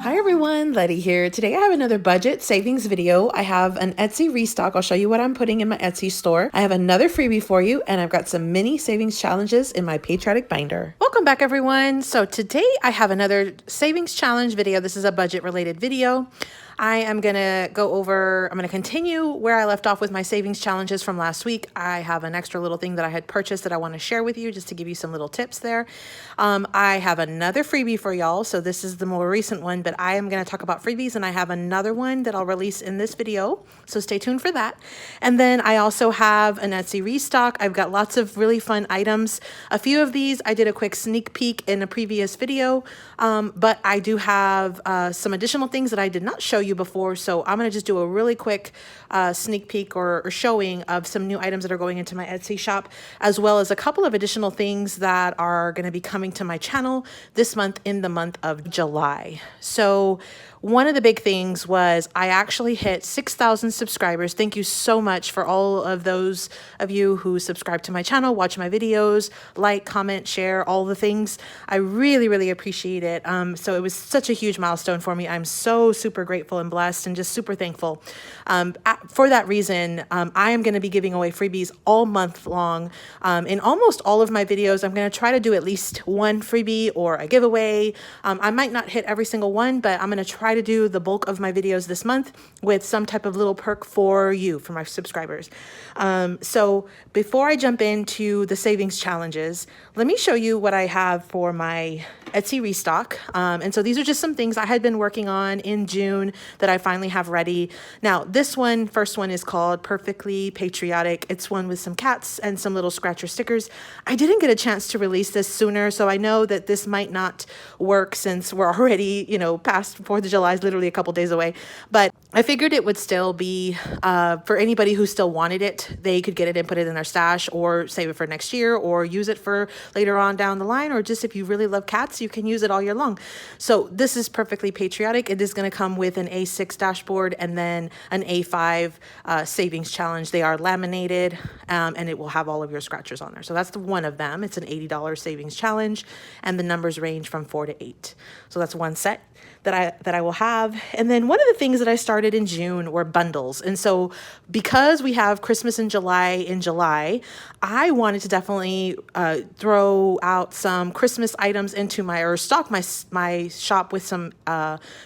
Hi everyone, Letty here. Today I have another budget savings video. I have an Etsy restock. I'll show you what I'm putting in my Etsy store. I have another freebie for you, and I've got some mini savings challenges in my Patriotic binder. Welcome back everyone. So today I have another savings challenge video. This is a budget related video. I am going to I'm going to continue where I left off with my savings challenges from last week. I have an extra little thing that I had purchased that I want to share with you just to give you some little tips there. I have another freebie for y'all. So this is the more recent one, but I am going to talk about freebies, and I have another one that I'll release in this video. So stay tuned for that. And then I also have an Etsy restock. I've got lots of really fun items. A few of these I did a quick sneak peek in a previous video, but I do have some additional things that I did not show you before, so I'm going to just do a really quick sneak peek or showing of some new items that are going into my Etsy shop, as well as a couple of additional things that are going to be coming to my channel this month in the month of July. So one of the big things was I actually hit 6,000 subscribers. Thank you so much for all of those of you who subscribe to my channel, watch my videos, like, comment, share, all the things. I really, really appreciate it. So it was such a huge milestone for me. I'm so super grateful and blessed and just super thankful. For that reason, I am going to be giving away freebies all month long. In almost all of my videos, I'm going to try to do at least one freebie or a giveaway. I might not hit every single one, but I'm going to try to do the bulk of my videos this month with some type of little perk for you, for my subscribers. So before I jump into the savings challenges, let me show you what I have for my Etsy restock. And so these are just some things I had been working on in June that I finally have ready. Now, this first one is called Perfectly Patriotic. It's one with some cats and some little scratcher stickers. I didn't get a chance to release this sooner, so I know that this might not work since we're already, past 4th of July, is literally a couple days away. But I figured it would still be, for anybody who still wanted it, they could get it and put it in their stash or save it for next year or use it for later on down the line, or just if you really love cats, you can use it all year long. So this is Perfectly Patriotic. It is going to come with an A6 dashboard and then an A5 savings challenge. They are laminated, and it will have all of your scratchers on there. So that's one of them. It's an $80 savings challenge, and the numbers range from 4 to 8. So that's one set that I will have. And then one of the things that I started in June were bundles. And so because we have Christmas in July, I wanted to definitely throw out some Christmas items into stock my shop with some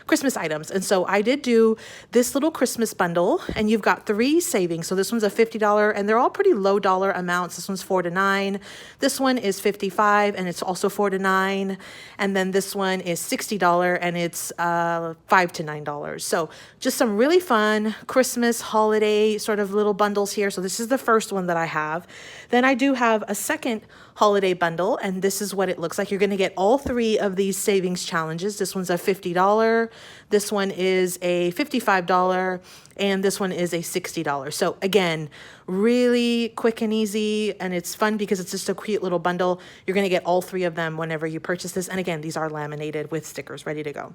Christmas items. And so I did do this little Christmas bundle, and you've got 3 savings. So this one's a $50, and they're all pretty low dollar amounts. This one's 4 to 9. This one is $55, and it's also 4 to 9. And then this one is $60, and it's $5 to $9. So just some really fun Christmas holiday sort of little bundles here. So this is the first one that I have. Then I do have a second holiday bundle, and this is what it looks like. You're going to get all 3 of these savings challenges. This one's a $50, this one is a $55, and this one is a $60. So again, really quick and easy, and it's fun because it's just a cute little bundle. You're going to get all 3 of them whenever you purchase this. And again, these are laminated with stickers ready to go.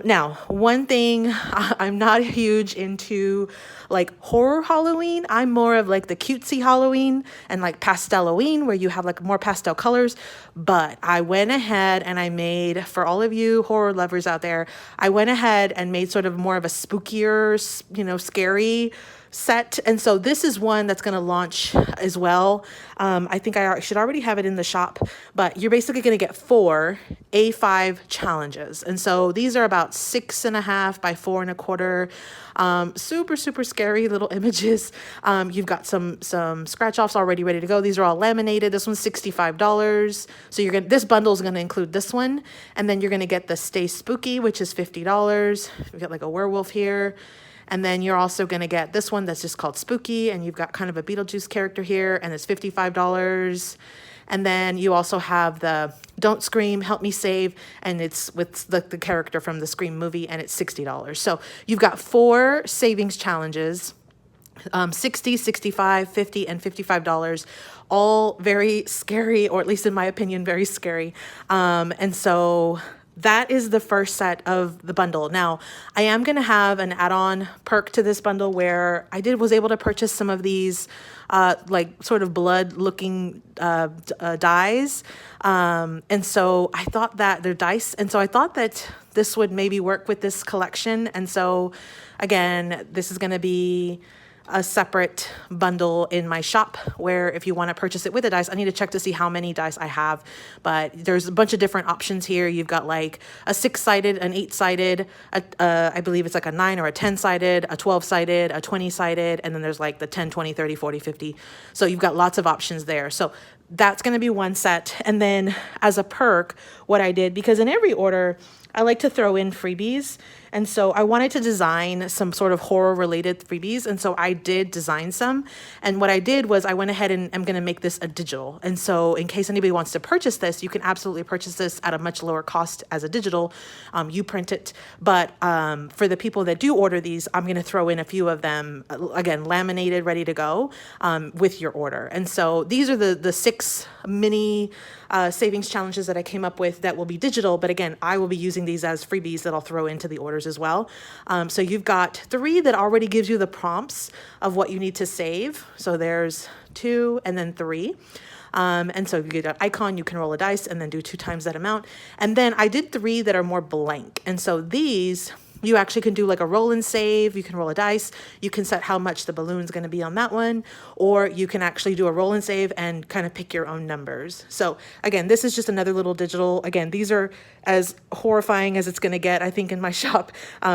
Now, one thing, I'm not huge into like horror Halloween. I'm more of like the cutesy Halloween and like pastel-oween, where you have like more pastel colors. But I went ahead and I made, for all of you horror lovers out there, I went ahead and made sort of more of a spookier, scary set. And so this is one that's going to launch as well. I think I should already have it in the shop, but you're basically going to get 4 A5 challenges. And so these are about 6.5 by 4.25. Super, super scary little images. You've got some scratch offs already ready to go. These are all laminated. This one's $65. So this bundle is going to include this one. And then you're going to get the Stay Spooky, which is $50. We've got like a werewolf here. And then you're also going to get this one that's just called Spooky, and you've got kind of a Beetlejuice character here, and it's $55. And then you also have the Don't Scream, Help Me Save, and it's with the character from the Scream movie, and it's $60. So you've got 4 savings challenges, $60, $65, $50, and $55, all very scary, or at least in my opinion, very scary. And so that is the first set of the bundle. Now, I am going to have an add-on perk to this bundle where I was able to purchase some of these like sort of blood-looking dies. And so I thought that they're dice. And so I thought that this would maybe work with this collection. And so again, this is going to be a separate bundle in my shop where if you want to purchase it with the dice, I need to check to see how many dice I have, but there's a bunch of different options here. You've got like a 6-sided, an 8-sided, I believe it's like a 9 or a 10-sided, a 12-sided, a 20-sided, and then there's like the 10, 20, 30, 40, 50. So you've got lots of options there. So that's going to be one set. And then as a perk, what I did, because in every order, I like to throw in freebies. And so I wanted to design some sort of horror related freebies. And so I did design some. And what I did was I went ahead and I'm going to make this a digital. And so in case anybody wants to purchase this, you can absolutely purchase this at a much lower cost as a digital. You print it. But for the people that do order these, I'm going to throw in a few of them, again, laminated, ready to go with your order. And so these are the 6 mini savings challenges that I came up with that will be digital. But again, I will be using these as freebies that I'll throw into the orders as well. So you've got 3 that already gives you the prompts of what you need to save. So there's 2 and then 3. And so if you get an icon, you can roll a dice and then do 2 times that amount. And then I did 3 that are more blank. And so these, you actually can do like a roll and save. You can roll a dice. You can set how much the balloon's going to be on that one, or you can actually do a roll and save and kind of pick your own numbers. So again, this is just another little digital. Again, these are as horrifying as it's going to get, I think, in my shop,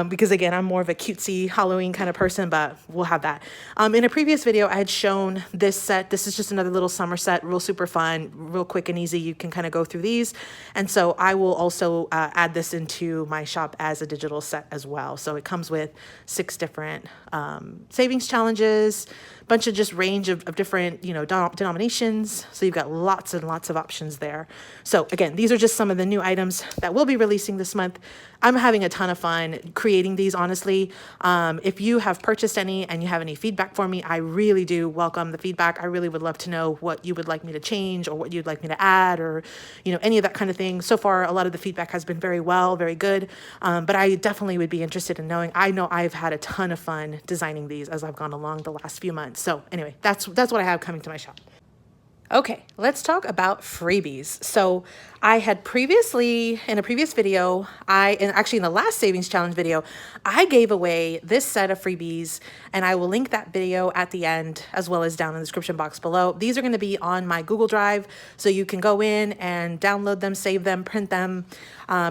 because again, I'm more of a cutesy Halloween kind of person, but we'll have that. In a previous video, I had shown this set. This is just another little summer set, real super fun, real quick and easy. You can kind of go through these. And so I will also add this into my shop as a digital set as well. So it comes with 6 different savings challenges, bunch of just range of different, denominations. So you've got lots and lots of options there. So again, these are just some of the new items that we'll be releasing this month. I'm having a ton of fun creating these, honestly. If you have purchased any and you have any feedback for me, I really do welcome the feedback. I really would love to know what you would like me to change or what you'd like me to add, or, any of that kind of thing. So far, a lot of the feedback has been very good. But I definitely would be interested in knowing. I know I've had a ton of fun designing these as I've gone along the last few months. So anyway, that's what I have coming to my shop. Okay, let's talk about freebies. So I had previously, in a previous video, and actually in the last savings challenge video, I gave away this set of freebies, and I will link that video at the end as well as down in the description box below. These are going to be on my Google Drive, so you can go in and download them, save them, print them,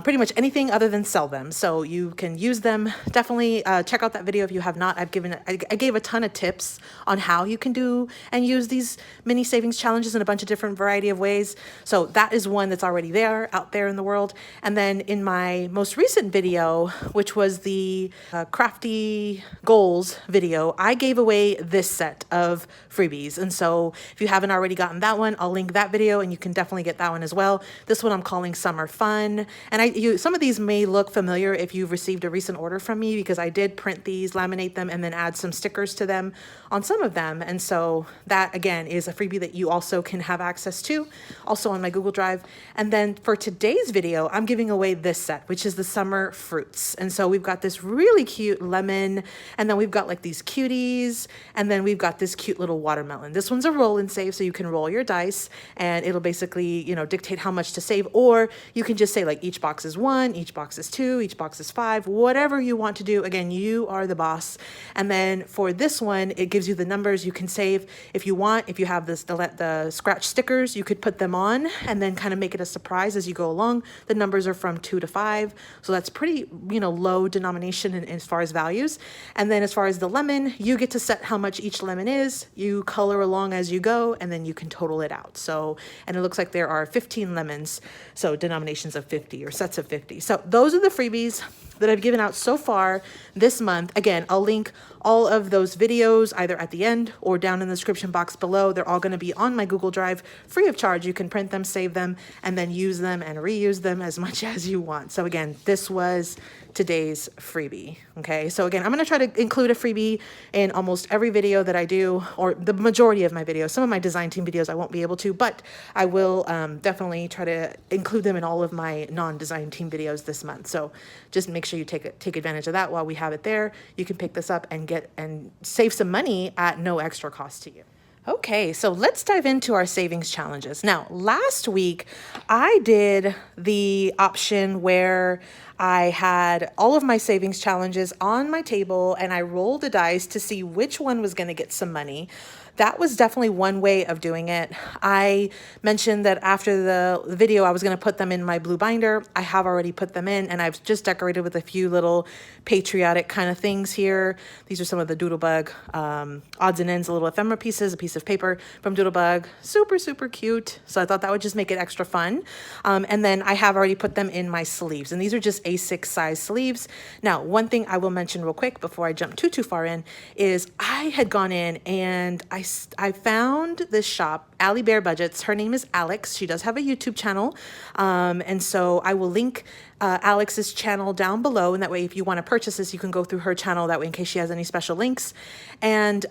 pretty much anything other than sell them. So you can use them. Definitely check out that video if you have not. I gave a ton of tips on how you can do and use these mini savings challenges in a bunch of different variety of ways. So that is one that's already out there in the world. And then in my most recent video, which was the crafty goals video, I gave away this set of freebies. And so if you haven't already gotten that one, I'll link that video and you can definitely get that one as well. This one I'm calling Summer Fun. And some of these may look familiar if you've received a recent order from me, because I did print these, laminate them, and then add some stickers to them on some of them. And so that again is a freebie that you also can have access to, also on my Google Drive. And then for today's video, I'm giving away this set, which is the summer fruits. And so we've got this really cute lemon, and then we've got like these cuties, and then we've got this cute little watermelon. This one's a roll and save, so you can roll your dice and it'll basically, dictate how much to save, or you can just say like each box is 1, each box is 2, each box is 5, whatever you want to do. Again, you are the boss. And then for this one, it gives you the numbers you can save if you want. If you have the scratch stickers, you could put them on and then kind of make it a surprise as you go along. The numbers are from 2 to 5. So that's pretty, low denomination as far as values. And then as far as the lemon, you get to set how much each lemon is. You color along as you go, and then you can total it out. So, and it looks like there are 15 lemons. So denominations of 50 or sets of 50. So those are the freebies that I've given out so far this month. Again, I'll link all of those videos either at the end or down in the description box below. They're all going to be on my Google Drive free of charge. You can print them, save them, and then use them and reuse them as much as you want. So again, this was today's freebie. Okay, so again, I'm going to try to include a freebie in almost every video that I do, or the majority of my videos. Some of my design team videos I won't be able to, but I will definitely try to include them in all of my non-design team videos this month. So just make sure you take advantage of that while we have it there. You can pick this up and save some money at no extra cost to you. Okay, so let's dive into our savings challenges. Now, last week I did the option where I had all of my savings challenges on my table and I rolled the dice to see which one was going to get some money. That was definitely one way of doing it. I mentioned that after the video, I was going to put them in my blue binder. I have already put them in, and I've just decorated with a few little patriotic kind of things here. These are some of the Doodlebug odds and ends, little ephemera pieces, a piece of paper from Doodlebug. Super, super cute. So I thought that would just make it extra fun. And then I have already put them in my sleeves, and these are just A6 size sleeves. Now, one thing I will mention real quick before I jump too far in is I had gone in and I found this shop, Alibear Budgets. Her name is Alex. She does have a YouTube channel. And so I will link Alex's channel down below. And that way, if you want to purchase this, you can go through her channel that way in case she has any special links. And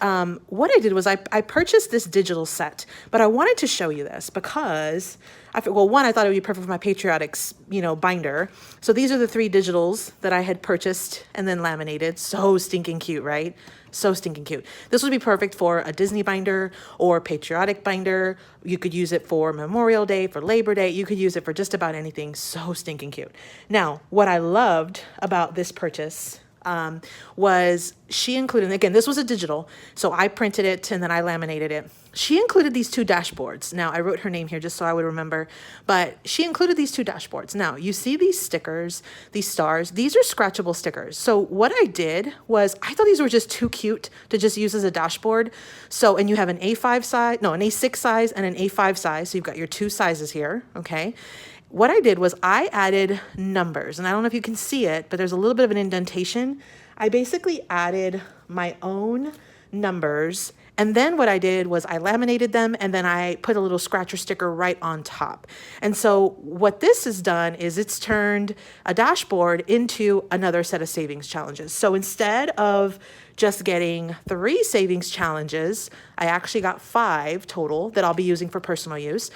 what I did was I purchased this digital set, but I wanted to show you this because well, one, I thought it would be perfect for my Patriotics, binder. So these are the 3 digitals that I had purchased and then laminated. So stinking cute, right? So stinking cute. This would be perfect for a Disney binder or Patriotic binder. You could use it for Memorial Day, for Labor Day. You could use it for just about anything. So stinking cute. Now, what I loved about this purchase was she included, again, this was a digital, so I printed it and then I laminated it. She included these 2 dashboards. Now, I wrote her name here just so I would remember, but she included these 2 dashboards. Now, you see these stickers, these stars, these are scratchable stickers. So what I did was I thought these were just too cute to just use as a dashboard. So, and you have an A5 size, no, an A6 size and an A5 size. So you've got your 2 sizes here, okay? What I did was I added numbers, and I don't know if you can see it, but there's a little bit of an indentation. I basically added my own numbers, and then what I did was I laminated them, and then I put a little scratcher sticker right on top. And so what this has done is it's turned a dashboard into another set of savings challenges. So instead of just getting 3 savings challenges, I actually got 5 total that I'll be using for personal use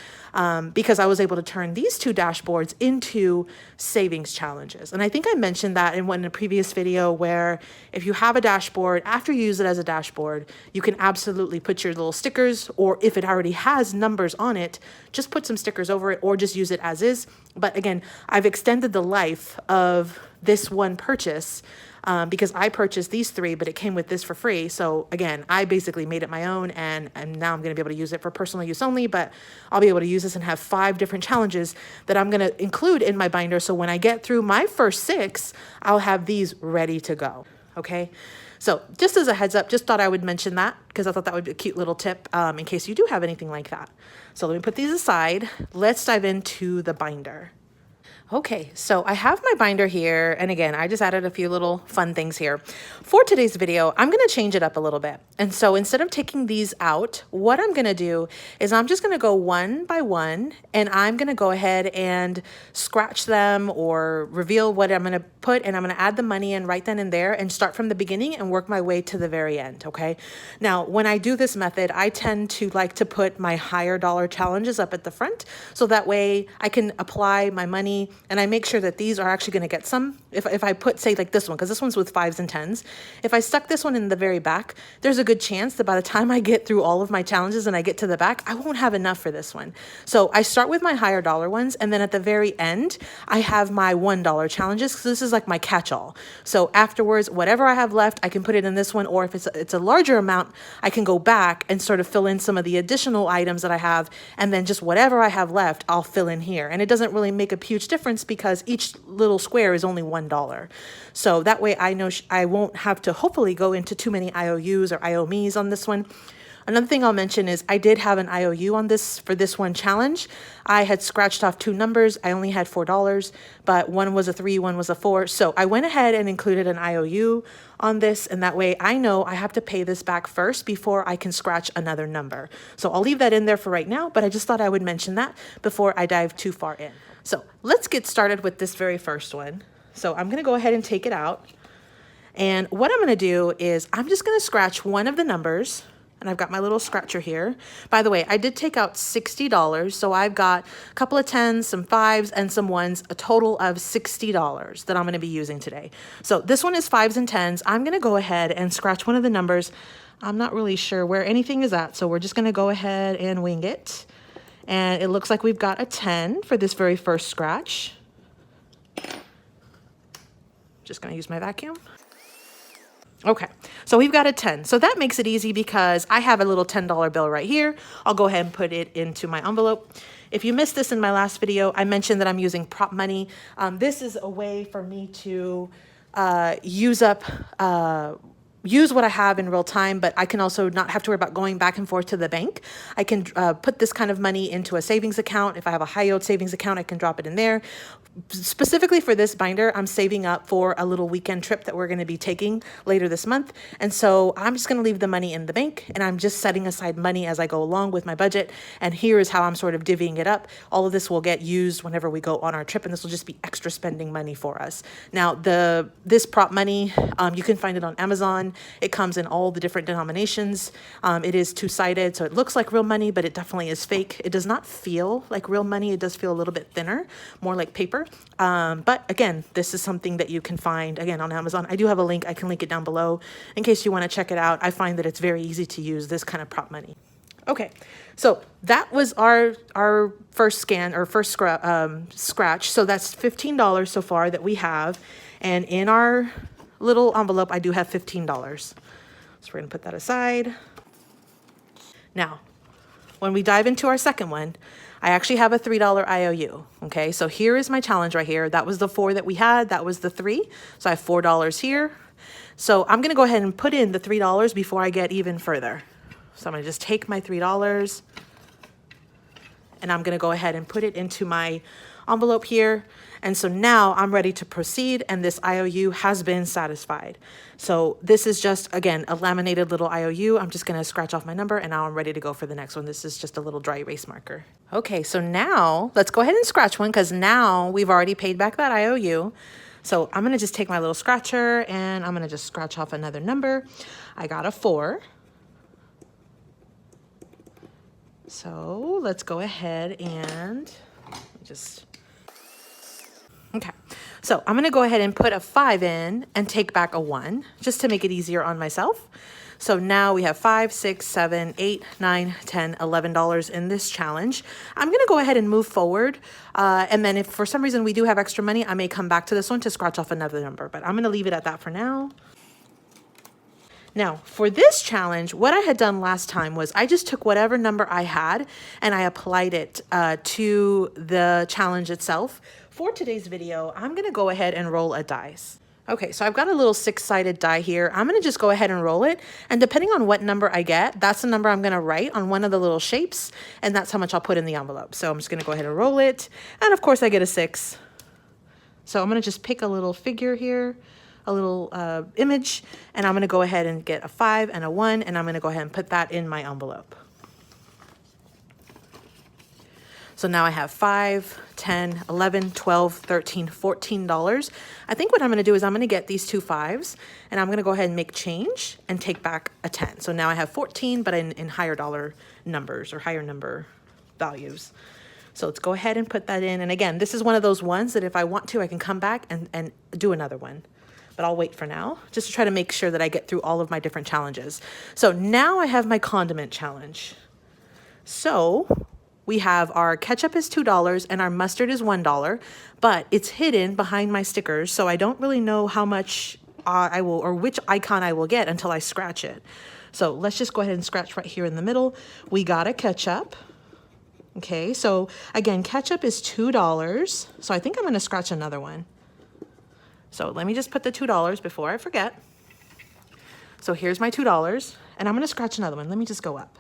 because I was able to turn these 2 dashboards into savings challenges. And I think I mentioned that in a previous video where if you have a dashboard, after you use it as a dashboard, you can absolutely put your little stickers, or if it already has numbers on it, just put some stickers over it or just use it as is. But again, I've extended the life of this one purchase because I purchased these 3, but it came with this for free. So again, I basically made it my own, and now I'm going to be able to use it for personal use only, but I'll be able to use this and have 5 different challenges that I'm going to include in my binder. So when I get through my first 6, I'll have these ready to go. Okay. So just as a heads up, just thought I would mention that because I thought that would be a cute little tip in case you do have anything like that. So let me put these aside. Let's dive into the binder. Okay, so I have my binder here, and again, I just added a few little fun things here. For today's video, I'm going to change it up a little bit. And so instead of taking these out, what I'm going to do is I'm just going to go one by one, and I'm going to go ahead and scratch them or reveal what I'm going to put, and I'm going to add the money in right then and there and start from the beginning and work my way to the very end, okay? Now, when I do this method, I tend to like to put my higher dollar challenges up at the front, so that way I can apply my money and I make sure that these are actually going to get some. If I put, say, like this one, because this one's with 5s and 10s, if I stuck this one in the very back, there's a good chance that by the time I get through all of my challenges and I get to the back, I won't have enough for this one. So I start with my higher dollar ones, and then at the very end, I have my $1 challenges, because this is like my catch-all. So afterwards, whatever I have left, I can put it in this one, or if it's a larger amount, I can go back and sort of fill in some of the additional items that I have, and then just whatever I have left, I'll fill in here. And it doesn't really make a huge difference because each little square is only $1. So that way I know I won't have to hopefully go into too many IOUs or IOMEs on this one. Another thing I'll mention is I did have an IOU on this for this one challenge. I had scratched off 2 numbers. I only had $4, but one was a 3, one was a 4. So I went ahead and included an IOU on this, and that way I know I have to pay this back first before I can scratch another number. So I'll leave that in there for right now, but I just thought I would mention that before I dive too far in. So let's get started with this very first one. So I'm gonna go ahead and take it out. And what I'm gonna do is I'm just gonna scratch one of the numbers. And I've got my little scratcher here. By the way, I did take out $60, so I've got a couple of 10s, some 5s, and some 1s, a total of $60 that I'm gonna be using today. So this one is 5s and 10s. I'm gonna go ahead and scratch one of the numbers. I'm not really sure where anything is at, so we're just gonna go ahead and wing it. And it looks like we've got a 10 for this very first scratch. Just gonna use my vacuum. Okay, so we've got a 10. So that makes it easy because I have a little $10 bill right here. I'll go ahead and put it into my envelope. If you missed this in my last video, I mentioned that I'm using prop money. This is a way for me to use what I have in real time, but I can also not have to worry about going back and forth to the bank. I can put this kind of money into a savings account. If I have a high yield savings account, I can drop it in there. Specifically for this binder, I'm saving up for a little weekend trip that we're going to be taking later this month. And so I'm just going to leave the money in the bank, and I'm just setting aside money as I go along with my budget. And here is how I'm sort of divvying it up. All of this will get used whenever we go on our trip, and this will just be extra spending money for us. Now, this prop money, you can find it on Amazon. It comes in all the different denominations. It is two-sided, so it looks like real money, but it definitely is fake. It does not feel like real money. It does feel a little bit thinner, more like paper. But again, this is something that you can find, again, on Amazon. I do have a link. I can link it down below in case you want to check it out. I find that it's very easy to use this kind of prop money. Okay, so that was our first scan, or first scratch. So that's $15 so far that we have. And in our little envelope, I do have $15. So we're going to put that aside. Now, when we dive into our second one, I actually have a $3 IOU. Okay, so here is my challenge right here. That was the 4 that we had. That was the 3. So I have $4 here. So I'm going to go ahead and put in the $3 before I get even further. So I'm going to just take my $3 and I'm going to go ahead and put it into my envelope here. And so now I'm ready to proceed, and this IOU has been satisfied. So this is just, again, a laminated little IOU. I'm just gonna scratch off my number, and now I'm ready to go for the next one. This is just a little dry erase marker. Okay, so now let's go ahead and scratch one, because now we've already paid back that IOU. So I'm gonna just take my little scratcher and I'm gonna just scratch off another number. I got a 4. So let's go ahead and just... Okay, so I'm gonna go ahead and put a 5 in and take back a 1 just to make it easier on myself. So now we have $5, $6, $7, $8, $9, $10, $11 in this challenge. I'm gonna go ahead and move forward. And then if for some reason we do have extra money, I may come back to this one to scratch off another number, but I'm gonna leave it at that for now. Now, for this challenge, what I had done last time was I just took whatever number I had and I applied it to the challenge itself. For today's video, I'm gonna go ahead and roll a dice. Okay, so I've got a little 6-sided die here. I'm gonna just go ahead and roll it, and depending on what number I get, that's the number I'm gonna write on one of the little shapes, and that's how much I'll put in the envelope. So I'm just gonna go ahead and roll it, and of course I get a 6. So I'm gonna just pick a little figure here, a little image, and I'm gonna go ahead and get a 5 and a 1, and I'm gonna go ahead and put that in my envelope. So now I have 5, 10, 11, 12, 13, $14. I think what I'm gonna do is I'm gonna get these 2 5s and I'm gonna go ahead and make change and take back a 10. So now I have 14, but in higher dollar numbers or higher number values. So let's go ahead and put that in. And again, this is one of those ones that if I want to, I can come back and do another one. But I'll wait for now, just to try to make sure that I get through all of my different challenges. So now I have my condiment challenge. So we have our ketchup is $2 and our mustard is $1, but it's hidden behind my stickers, so I don't really know how much I will, or which icon I will get until I scratch it. So let's just go ahead and scratch right here in the middle. We got a ketchup. Okay, so again, ketchup is $2. So I think I'm gonna scratch another one. So let me just put the $2 before I forget. So here's my $2. And I'm going to scratch another one. Let me just go up.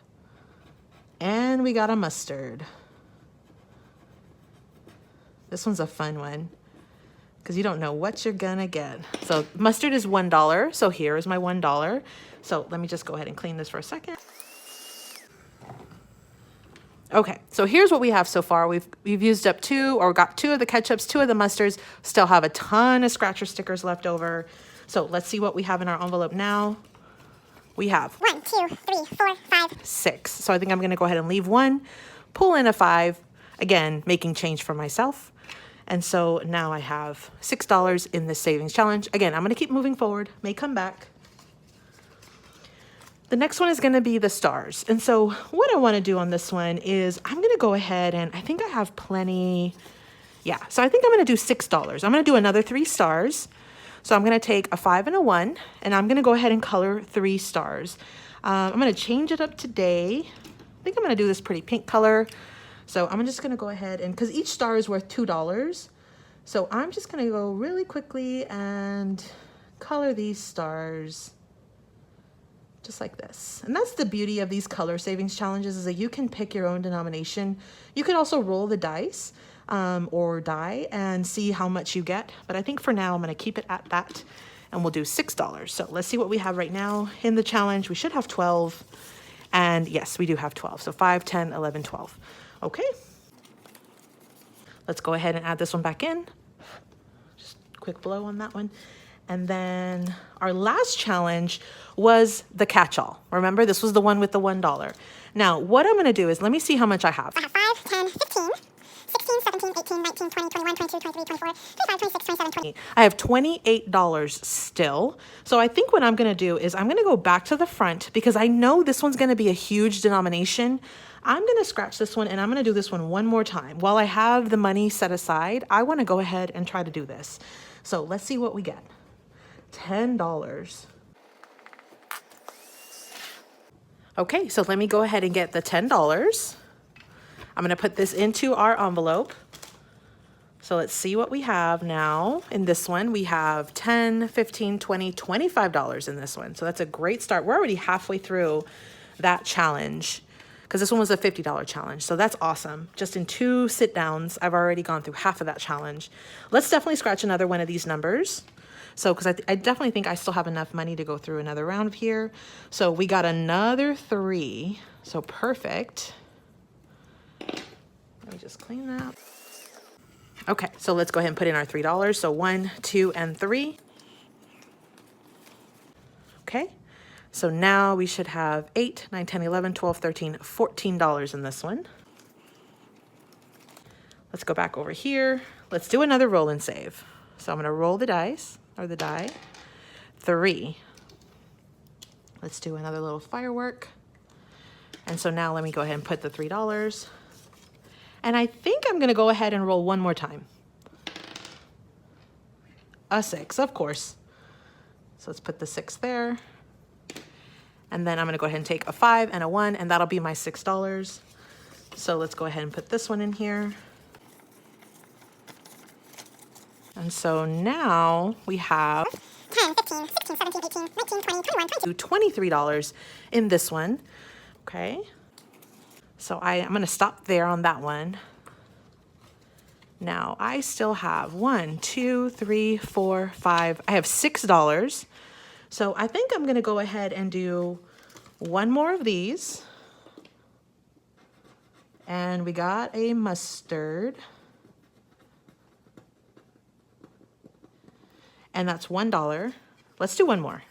And we got a mustard. This one's a fun one because you don't know what you're gonna get. So mustard is $1. So here is my $1. So let me just go ahead and clean this for a second. Okay, so here's what we have so far. We've used up got 2 of the ketchups, 2 of the mustards, still have a ton of scratcher stickers left over. So let's see what we have in our envelope now. We have 1, 2, 3, 4, 5, 6. So I think I'm gonna go ahead and leave 1, pull in a 5, again, making change for myself. And so now I have $6 in this savings challenge. Again, I'm gonna keep moving forward, may come back. The next one is going to be the stars. And so what I want to do on this one is I'm going to go ahead and I think I have plenty. Yeah, so I think I'm going to do $6. I'm going to do another 3 stars. So I'm going to take a 5 and a 1, and I'm going to go ahead and color 3 stars. I'm going to change it up today. I think I'm going to do this pretty pink color. So I'm just going to go ahead and, because each star is worth $2. So I'm just going to go really quickly and color these stars. Just like this. And that's the beauty of these color savings challenges, is that you can pick your own denomination. You could also roll the dice or die and see how much you get. But I think for now, I'm going to keep it at that, and we'll do $6. So let's see what we have right now in the challenge. We should have 12. And yes, we do have 12. So 5, 10, 11, 12. Okay. Let's go ahead and add this one back in. Just a quick blow on that one. And then our last challenge was the catch-all. Remember, this was the one with the $1. Now, what I'm going to do is, let me see how much I have. I have 5, 10, 15, 16, 17, 18, 19, 20, 21, 22, 23, 24, 25, 26, 27, 28. I have $28 still. So I think what I'm going to do is I'm going to go back to the front because I know this one's going to be a huge denomination. I'm going to scratch this one, and I'm going to do this one more time. While I have the money set aside, I want to go ahead and try to do this. So let's see what we get. $10. Okay, so let me go ahead and get the $10. I'm going to put this into our envelope. So let's see what we have now. In this one, we have $10, $15, $20, $25 in this one. So that's a great start. We're already halfway through that challenge because this one was a $50 challenge. So that's awesome. Just in 2 sit downs, I've already gone through half of that challenge. Let's definitely scratch another one of these numbers. So, because I definitely think I still have enough money to go through another round of here. So we got another 3. So perfect. Let me just clean that. Okay, so let's go ahead and put in our $3. So 1, 2, and 3. Okay, so now we should have 8, 9, 10, 11, 12, 13, $14 in this one. Let's go back over here. Let's do another roll and save. So I'm going to roll the dice. Or the die. 3. Let's do another little firework. And so now let me go ahead and put the $3. And I think I'm going to go ahead and roll one more time. A 6, of course. So let's put the 6 there. And then I'm going to go ahead and take a 5 and a 1, and that'll be my $6. So let's go ahead and put this one in here. And so now we have 10, 15, 16, 17, 18, 19, 20, 21, 22. $23 in this one. Okay. So I'm going to stop there on that one. Now I still have 1, 2, 3, 4, 5. I have $6. So I think I'm going to go ahead and do one more of these. And we got a mustard. And that's $1. Let's do one more.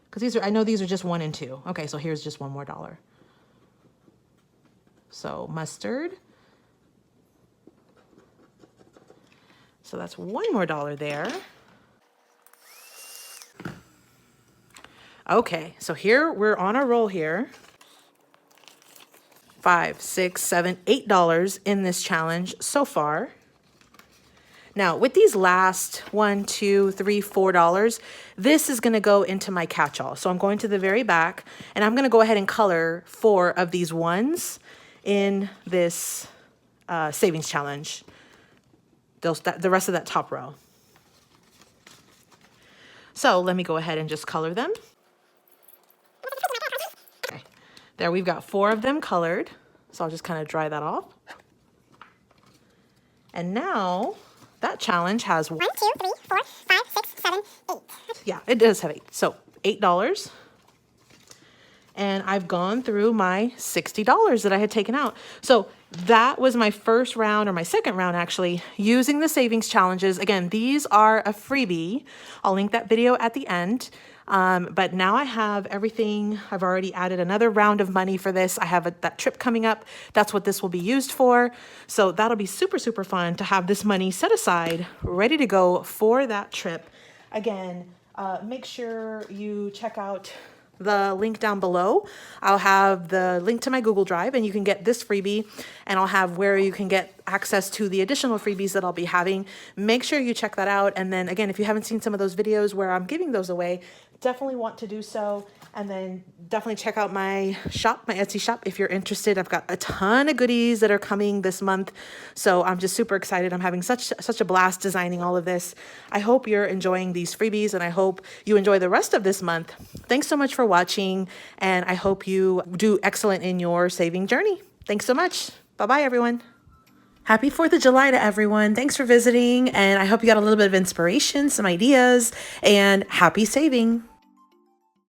Because I know these are just 1 and 2. Okay, so here's just one more $1. So mustard. So that's one more $1 there. Okay, so here we're on a roll here. $5, $6, $7, $8 in this challenge so far. Now, with these last $1, $2, $3, $4, this is going to go into my catch-all. So I'm going to the very back, and I'm going to go ahead and color 4 of these ones in this savings challenge. The rest of that top row. So let me go ahead and just color them. There, we've got 4 of them colored. So I'll just kind of dry that off. And now that challenge has 1, 2, 3, 4, 5, 6, 7, 8. Yeah, it does have 8. So $8. And I've gone through my $60 that I had taken out. So that was my first round, or my second round actually, using the savings challenges. Again, these are a freebie. I'll link that video at the end. But now I have everything. I've already added another round of money for this. I have that trip coming up. That's what this will be used for. So that'll be super, super fun to have this money set aside, ready to go for that trip. Again, make sure you check out the link down below. I'll have the link to my Google Drive, and you can get this freebie, and I'll have where you can get access to the additional freebies that I'll be having. Make sure you check that out. And then again, if you haven't seen some of those videos where I'm giving those away, definitely want to do so. And then definitely check out my shop, my Etsy shop, if you're interested. I've got a ton of goodies that are coming this month. So I'm just super excited. I'm having such a blast designing all of this. I hope you're enjoying these freebies, and I hope you enjoy the rest of this month. Thanks so much for watching, and I hope you do excellent in your saving journey. Thanks so much. Bye-bye, everyone. Happy 4th of July to everyone. Thanks for visiting, and I hope you got a little bit of inspiration, some ideas, and happy saving.